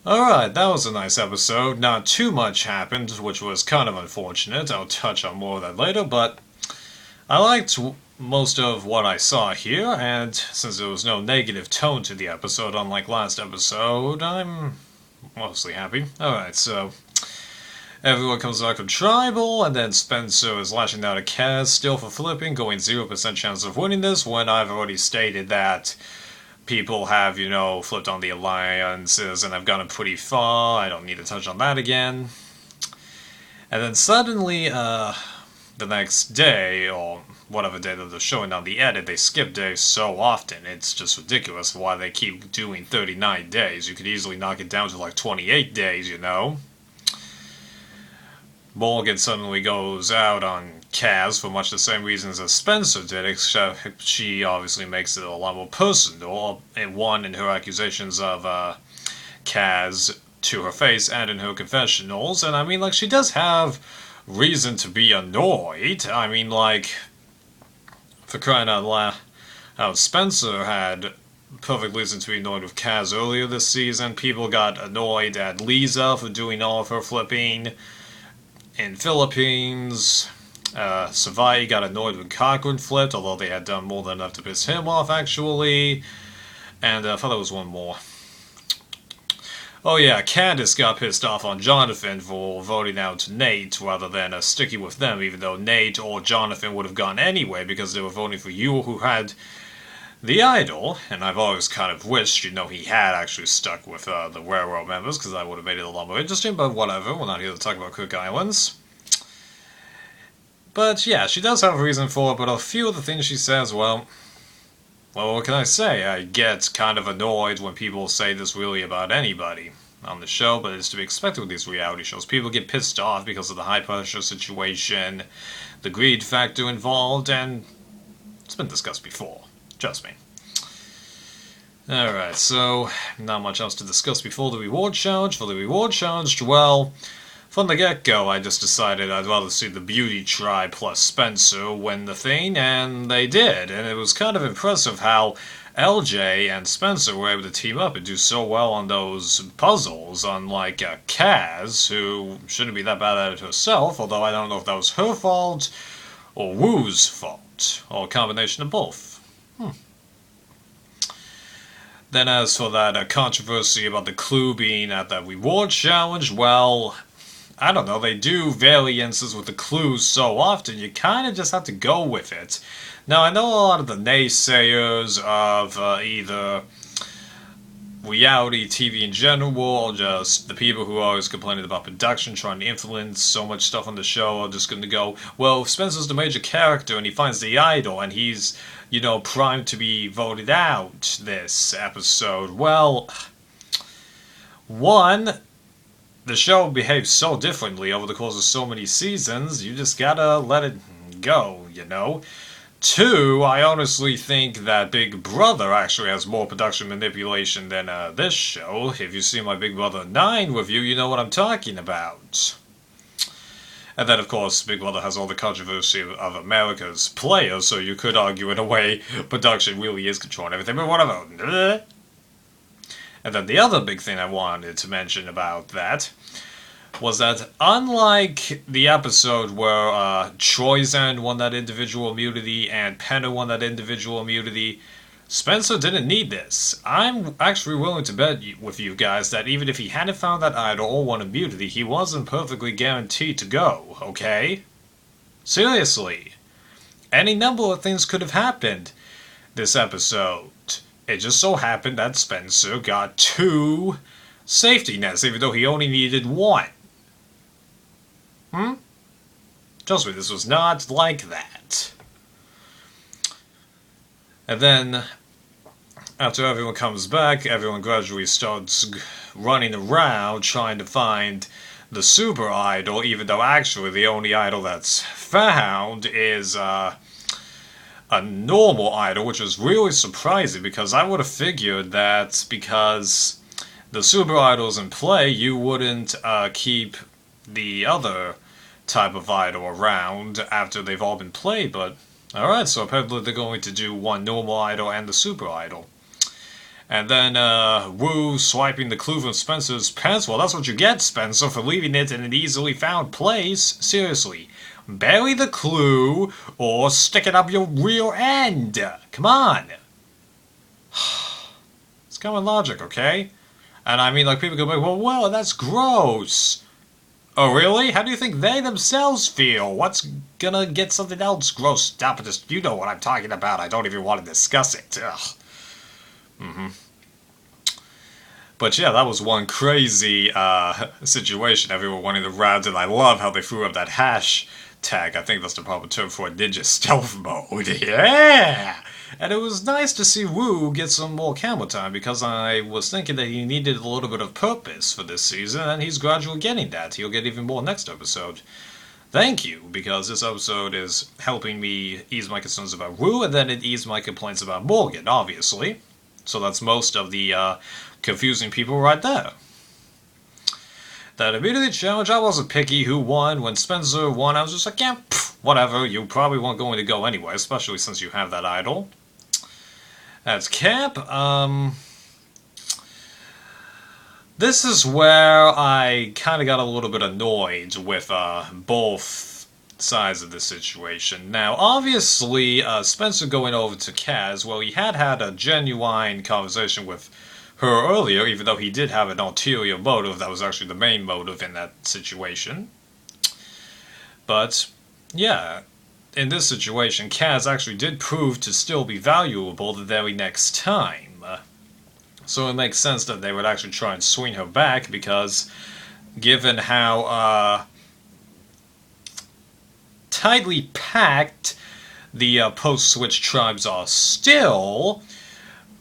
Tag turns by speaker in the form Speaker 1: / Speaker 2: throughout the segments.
Speaker 1: Alright, that was a nice episode. Not too much happened, which was kind of unfortunate. I'll touch on more of that later, but I liked most of what I saw here, and since there was no negative tone to the episode, unlike last episode, I'm mostly happy. Alright, so everyone comes back from Tribal, and then Spencer is lashing out at Kaz, still for flipping, going 0% chance of winning this, when I've already stated that people have, flipped on the alliances and have gotten pretty far. I don't need to touch on that again. And then suddenly, the next day, or whatever day that they're showing on the edit, they skip days so often. It's just ridiculous why they keep doing 39 days. You could easily knock it down to like 28 days, Morgan suddenly goes out on Kaz for much the same reasons as Spencer did, except she obviously makes it a lot more personal, in her accusations of Kaz to her face and in her confessionals, and I mean, like, she does have reason to be annoyed. I mean, like, for crying out loud, how Spencer had perfect reason to be annoyed with Kaz earlier this season. People got annoyed at Lisa for doing all of her flipping in Philippines. Savai got annoyed when Cochran flipped, although they had done more than enough to piss him off, actually. And I thought there was one more. Oh yeah, Candace got pissed off on Jonathan for voting out Nate rather than sticking with them, even though Nate or Jonathan would have gone anyway because they were voting for you, who had the idol. And I've always kind of wished, he had actually stuck with the railroad members, because that would have made it a lot more interesting, but whatever, we're not here to talk about Cook Islands. But yeah, she does have a reason for it, but a few of the things she says, well, what can I say? I get kind of annoyed when people say this really about anybody on the show, but it's to be expected with these reality shows. People get pissed off because of the high-pressure situation, the greed factor involved, and it's been discussed before. Trust me. Alright, so not much else to discuss before the reward challenge. For the reward challenge, well, from the get-go, I just decided I'd rather see the Beauty Tribe plus Spencer win the thing, and they did. And it was kind of impressive how LJ and Spencer were able to team up and do so well on those puzzles, unlike Kaz, who shouldn't be that bad at it herself, although I don't know if that was her fault or Wu's fault, or a combination of both. Then as for that controversy about the clue being at the reward challenge, well, I don't know, they do variances with the clues so often, you kind of just have to go with it. Now, I know a lot of the naysayers of either reality TV in general, or just the people who are always complaining about production, trying to influence so much stuff on the show, are just going to go, well, if Spencer's the major character and he finds the idol and he's, primed to be voted out this episode. Well, one, the show behaves so differently over the course of so many seasons, you just gotta let it go, Two, I honestly think that Big Brother actually has more production manipulation than this show. If you see my Big Brother 9 review, you know what I'm talking about. And then, of course, Big Brother has all the controversy of America's players, so you could argue in a way production really is controlling everything, but whatever. And then the other big thing I wanted to mention about that was that unlike the episode where Troyzan won that individual immunity and Penner won that individual immunity, Spencer didn't need this. I'm actually willing to bet with you guys that even if he hadn't found that idol or won immunity, he wasn't perfectly guaranteed to go, okay? Seriously. Any number of things could have happened this episode. It just so happened that Spencer got 2 safety nets, even though he only needed 1. Trust me, this was not like that. And then, after everyone comes back, everyone gradually starts running around trying to find the super idol, even though actually the only idol that's found is a normal idol, which is really surprising because I would have figured that because the super idol's in play, you wouldn't keep the other type of idol around after they've all been played, but alright, so apparently they're going to do one normal idol and the super idol. And then Wu swiping the clue from Spencer's pants. Well, that's what you get, Spencer, for leaving it in an easily found place. Seriously. Bury the clue or stick it up your rear end. Come on. It's common logic, okay? And I mean, like, people go like, well, that's gross. Oh, really? How do you think they themselves feel? What's gonna get something else grossed up? You know what I'm talking about. I don't even want to discuss it. Ugh. But yeah, that was one crazy situation. Everyone wanting to rant, and I love how they threw up that hash tag. I think that's the proper term for a ninja stealth mode. Yeah! And it was nice to see Wu get some more camera time because I was thinking that he needed a little bit of purpose for this season, and he's gradually getting that. He'll get even more next episode. Thank you, because this episode is helping me ease my concerns about Wu, and then it eased my complaints about Morgan, obviously. So that's most of the confusing people right there. That immunity challenge, I wasn't picky who won. When Spencer won, I was just like, yeah, whatever, you probably weren't going to go anyway, especially since you have that idol. That's Cap. This is where I kind of got a little bit annoyed with both sides of the situation. Now, obviously, Spencer going over to Kaz, well, he had a genuine conversation with her earlier, even though he did have an ulterior motive that was actually the main motive in that situation. But, yeah, in this situation, Kaz actually did prove to still be valuable the very next time. So it makes sense that they would actually try and swing her back, because given how tightly packed the post-switch tribes are still,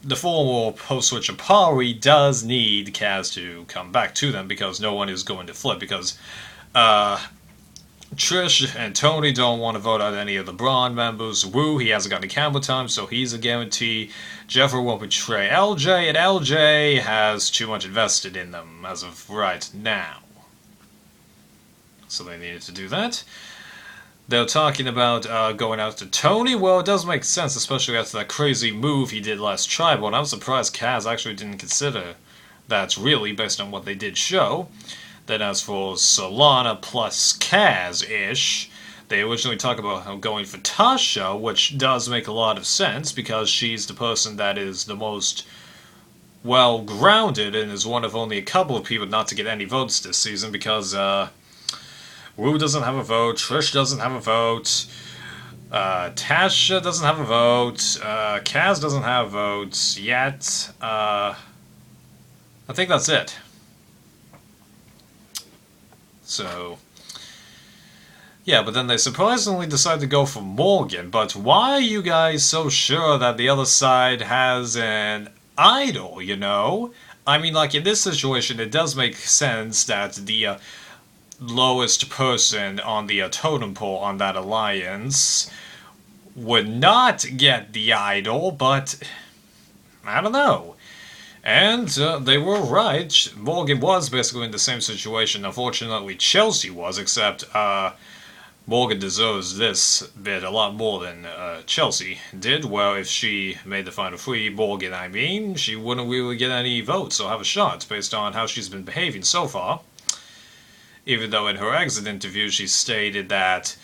Speaker 1: the former post-switch Apari does need Kaz to come back to them, because no one is going to flip, because Trish and Tony don't want to vote out any of the Braun members. Wu, he hasn't got any camera time, so he's a guarantee. Jeffrey won't betray LJ, and LJ has too much invested in them as of right now. So they needed to do that. They're talking about going out to Tony. Well, it does make sense, especially after that crazy move he did last Tribal, and I'm surprised Kaz actually didn't consider that, really, based on what they did show. Then as for Solana plus Kaz-ish, they originally talk about going for Tasha, which does make a lot of sense, because she's the person that is the most well-grounded and is one of only a couple of people not to get any votes this season, because Wu doesn't have a vote, Trish doesn't have a vote, Tasha doesn't have a vote, Kaz doesn't have votes yet. I think that's it. So, yeah, but then they surprisingly decide to go for Morgan. But why are you guys so sure that the other side has an idol, you know? I mean, like, in this situation, it does make sense that the lowest person on the totem pole on that alliance would not get the idol, but I don't know. And they were right. Morgan was basically in the same situation. Unfortunately, Chelsea was, except Morgan deserves this bit a lot more than Chelsea did. Well, if she made the final three, Morgan, I mean, she wouldn't really get any votes or have a shot based on how she's been behaving so far. Even though in her exit interview she stated that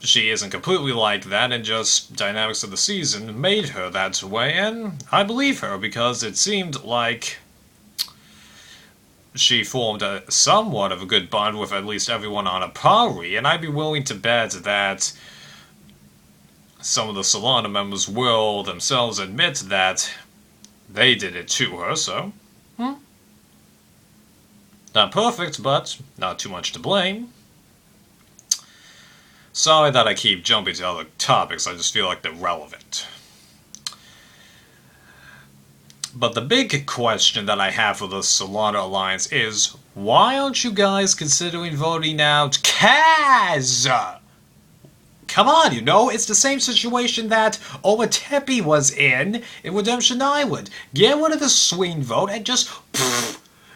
Speaker 1: she isn't completely like that, and just dynamics of the season made her that way, and I believe her, because it seemed like she formed somewhat of a good bond with at least everyone on Apari, and I'd be willing to bet that some of the Solana members will themselves admit that they did it to her, so not perfect, but not too much to blame. Sorry that I keep jumping to other topics, I just feel like they're relevant. But the big question that I have for the Solana Alliance is, why aren't you guys considering voting out Kaz? Come on, you know, it's the same situation that Owatepi was in Redemption Island. Get rid of the swing vote and just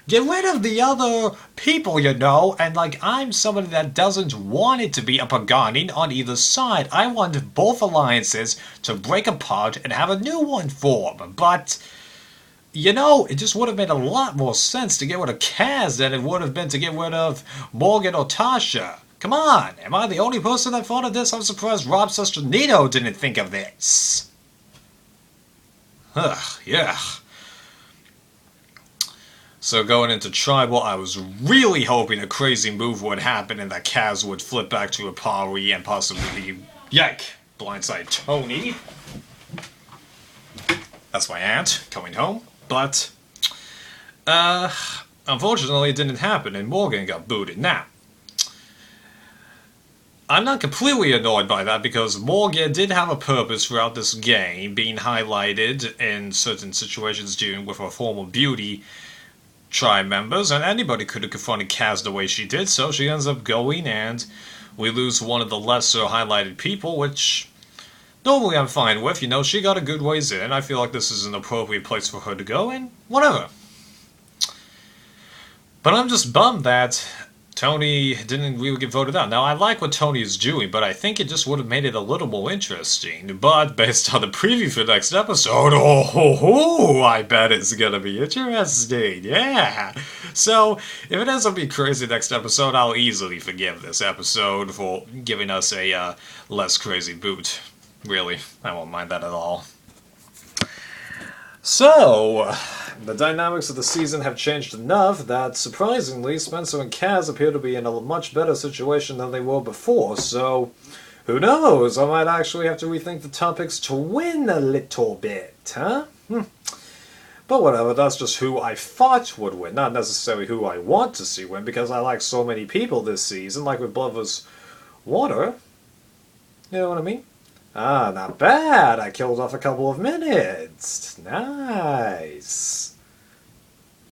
Speaker 1: get rid of the other people, you know, and like, I'm somebody that doesn't want it to be a Pagani on either side. I want both alliances to break apart and have a new one form, but You know, it just would have made a lot more sense to get rid of Kaz than it would have been to get rid of Morgan or Tasha. Come on, am I the only person that thought of this? I'm surprised Rob Sesternino didn't think of this. Ugh, yeah. So going into Tribal, I was really hoping a crazy move would happen and that Kaz would flip back to Apari and possibly, yike, blindside Tony. That's my aunt coming home. But, unfortunately it didn't happen and Morgan got booted. Now, I'm not completely annoyed by that because Morgan did have a purpose throughout this game, being highlighted in certain situations dealing with her former beauty tribe members, and anybody could have confronted Kaz the way she did, so she ends up going and we lose one of the lesser highlighted people, which normally I'm fine with. You know, she got a good ways in. I feel like this is an appropriate place for her to go, and whatever. But I'm just bummed that Tony didn't really get voted out. Now, I like what Tony is doing, but I think it just would have made it a little more interesting. But based on the preview for next episode, I bet it's gonna be interesting. Yeah. So, if it ends up being crazy next episode, I'll easily forgive this episode for giving us a less crazy boot. Really, I won't mind that at all. So, the dynamics of the season have changed enough that, surprisingly, Spencer and Kaz appear to be in a much better situation than they were before, so who knows? I might actually have to rethink the topics to win a little bit, huh? But whatever, that's just who I thought would win, not necessarily who I want to see win, because I like so many people this season, like with Blood vs. Water. You know what I mean? Ah, not bad. I killed off a couple of minutes. Nice.